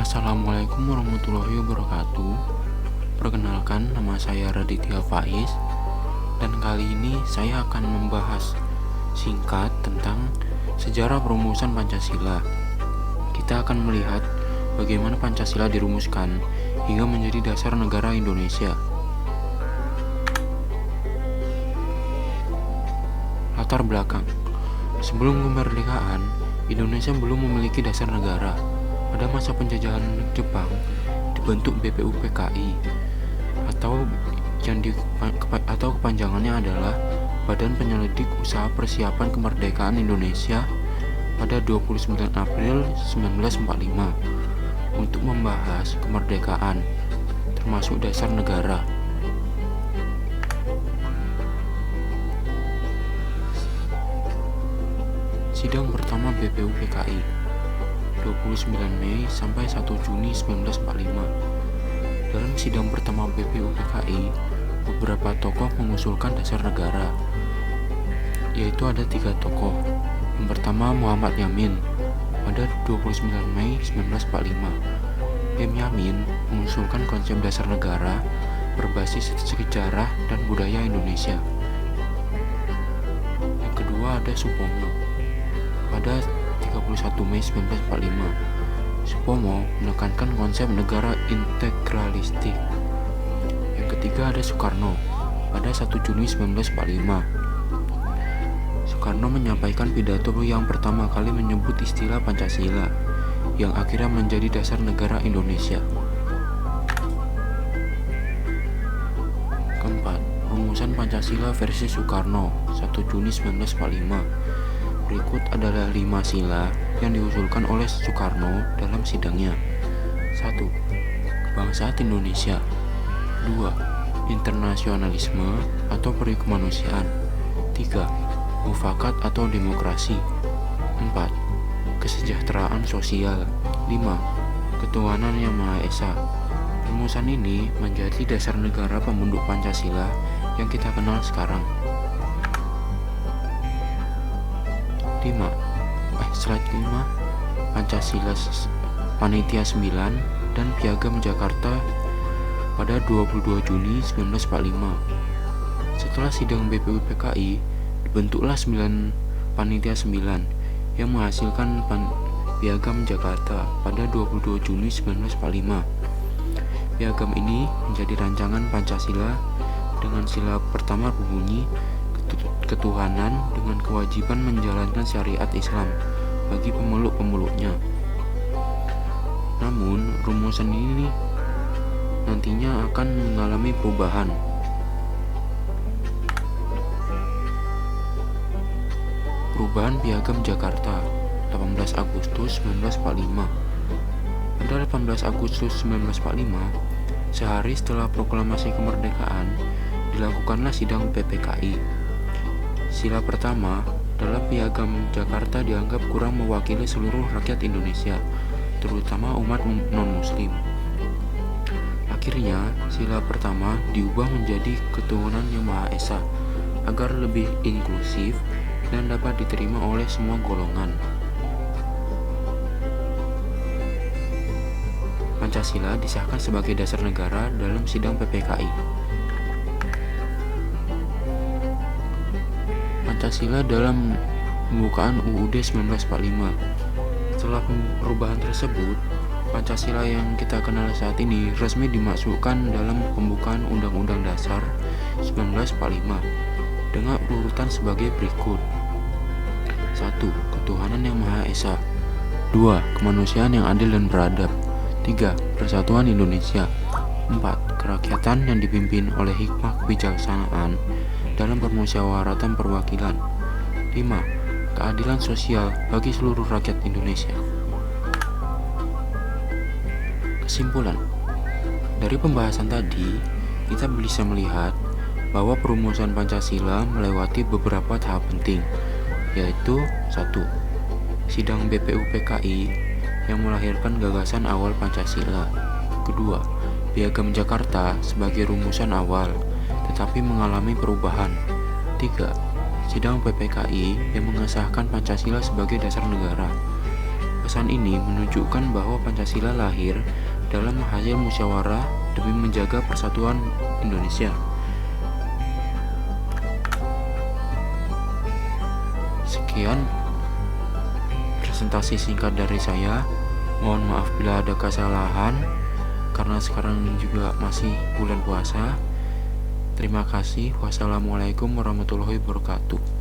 Assalamualaikum warahmatullahi wabarakatuh. Perkenalkan, nama saya Raditya Faiz, dan kali ini saya akan membahas singkat tentang sejarah perumusan Pancasila. Kita akan melihat bagaimana Pancasila dirumuskan hingga menjadi dasar negara Indonesia. Latar belakang. Sebelum kemerdekaan, Indonesia belum memiliki dasar negara. Pada masa penjajahan Jepang, dibentuk BPUPKI atau kepanjangannya adalah Badan Penyelidik Usaha Persiapan Kemerdekaan Indonesia pada 29 April 1945 untuk membahas kemerdekaan termasuk dasar negara. Sidang pertama BPUPKI 29 Mei sampai 1 Juni 1945. Dalam sidang pertama BPUPKI, beberapa tokoh mengusulkan dasar negara, yaitu ada 3 tokoh. Yang pertama Muhammad Yamin pada 29 Mei 1945. Yamin mengusulkan konsep dasar negara berbasis sejarah dan budaya Indonesia. Yang kedua ada Supomo pada 31 Mei 1945. Supomo menekankan konsep negara integralistik. Yang ketiga ada Soekarno pada 1 Juni 1945. Soekarno menyampaikan pidato yang pertama kali menyebut istilah Pancasila, yang akhirnya menjadi dasar negara Indonesia. Keempat, rumusan Pancasila versi Soekarno 1 Juni 1945. Berikut adalah 5 sila yang diusulkan oleh Soekarno dalam sidangnya. 1. Kebangsaan Indonesia. 2. Internasionalisme atau peri kemanusiaan. 3. Mufakat atau demokrasi. 4. Kesejahteraan sosial. 5. Ketuhanan Yang Maha Esa. Rumusan ini menjadi dasar negara pembentuk Pancasila yang kita kenal sekarang. Slide 5. Pancasila Panitia 9 dan Piagam Jakarta pada 22 Juni 1945. Setelah sidang BPUPKI, dibentuklah 9 Panitia 9 yang menghasilkan Piagam Jakarta pada 22 Juni 1945. Piagam ini menjadi rancangan Pancasila dengan sila pertama berbunyi ketuhanan dengan kewajiban menjalankan syariat Islam bagi pemeluk-pemeluknya. Namun, rumusan ini nantinya akan mengalami perubahan. Perubahan Piagam Jakarta 18 Agustus 1945. Pada 18 Agustus 1945, sehari setelah proklamasi kemerdekaan, dilakukanlah sidang PPKI. Sila pertama, dalam Piagam Jakarta dianggap kurang mewakili seluruh rakyat Indonesia, terutama umat non-muslim. Akhirnya, sila pertama diubah menjadi ketuhanan Yang Maha Esa agar lebih inklusif dan dapat diterima oleh semua golongan. Pancasila disahkan sebagai dasar negara dalam sidang PPKI. Pancasila dalam pembukaan UUD 1945. Setelah perubahan tersebut, Pancasila yang kita kenal saat ini resmi dimasukkan dalam pembukaan Undang-Undang Dasar 1945 dengan urutan sebagai berikut. 1. Ketuhanan Yang Maha Esa. 2. Kemanusiaan yang adil dan beradab. 3. Persatuan Indonesia. 4. Kerakyatan yang dipimpin oleh hikmah kebijaksanaan dalam permusyawaratan perwakilan. 5. Keadilan sosial bagi seluruh rakyat Indonesia. Kesimpulan. Dari pembahasan tadi, kita bisa melihat bahwa perumusan Pancasila melewati beberapa tahap penting, yaitu 1. Sidang BPUPKI yang melahirkan gagasan awal Pancasila. Kedua, Piagam Jakarta sebagai rumusan awal tetapi mengalami perubahan. 3. Sidang PPKI yang mengesahkan Pancasila sebagai dasar negara. Pesan ini menunjukkan bahwa Pancasila lahir dalam hasil musyawarah demi menjaga persatuan Indonesia. Sekian presentasi singkat dari saya. Mohon maaf bila ada kesalahan, karena sekarang juga masih bulan puasa. Terima kasih. Wassalamualaikum warahmatullahi wabarakatuh.